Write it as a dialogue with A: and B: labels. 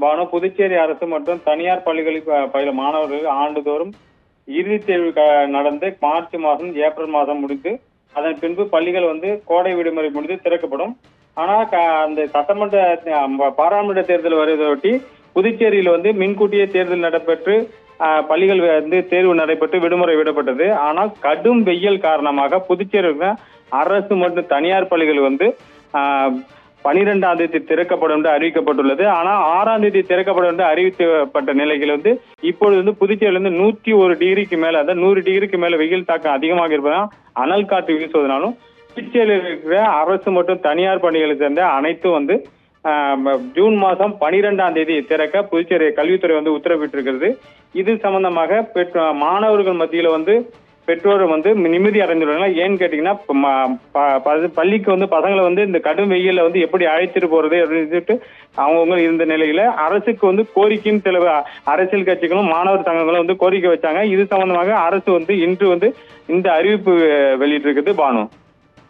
A: பானு, புதுச்சேரி அரசு மற்றும் தனியார் பள்ளிகளில் பயிலும் மாணவர்கள் ஆண்டுதோறும் இறுதித் தேர்வு நடந்து மார்ச் மாதம், ஏப்ரல் மாதம் முடிந்து அதன் பின்பு பள்ளிகள் கோடை விடுமுறை முடிந்து திறக்கப்படும். ஆனா அந்த சட்டமன்ற பாராளுமன்ற தேர்தல் வருவதையொட்டி புதுச்சேரியில் முன்கூட்டியே தேர்தல் நடைபெற்று பள்ளிகள் தேர்வு நடைபெற்று விடுமுறை விடப்பட்டது. ஆனால் கடும் வெயில் காரணமாக புதுச்சேரி அரசு மற்றும் தனியார் பள்ளிகள் 12ஆம் தேதி திறக்கப்படும் என்று அறிவிக்கப்பட்டுள்ளது. ஆனால் 6ஆம் தேதி திறக்கப்படும் என்று அறிவிக்கப்பட்ட நிலையில் இப்பொழுது புதுச்சேரியிலிருந்து 101 டிகிரிக்கு மேல, 100 டிகிரிக்கு மேல வெயில் தாக்கம் அதிகமாக இருப்பதால் அனல் காற்று வீசுவதனாலும் புதுச்சேரியில் இருக்கிற அரசு மற்றும் தனியார் பள்ளிகளை சேர்ந்த அனைத்தும் ஜூன் மாதம் 12ஆம் தேதி திறக்க புதுச்சேரி கல்வித்துறை உத்தரவிட்டிருக்கிறது. இது சம்பந்தமாக மாணவர்கள் மத்தியில பெற்றோர் நிம்மதி அடைந்துள்ளாங்க. ஏன்னு கேட்டீங்கன்னா பள்ளிக்கு பசங்களை இந்த கடும் வெயில எப்படி அழைச்சிட்டு போறது அப்படின்னு சொல்லிட்டு அவங்க இருந்த நிலையில அரசுக்கு கோரிக்கையும் சில அரசியல் கட்சிகளும் மாணவர் சங்கங்களும் கோரிக்கை வச்சாங்க. இது சம்பந்தமாக அரசு இன்று இந்த அறிவிப்பு வெளியிட்டிருக்குது பானு.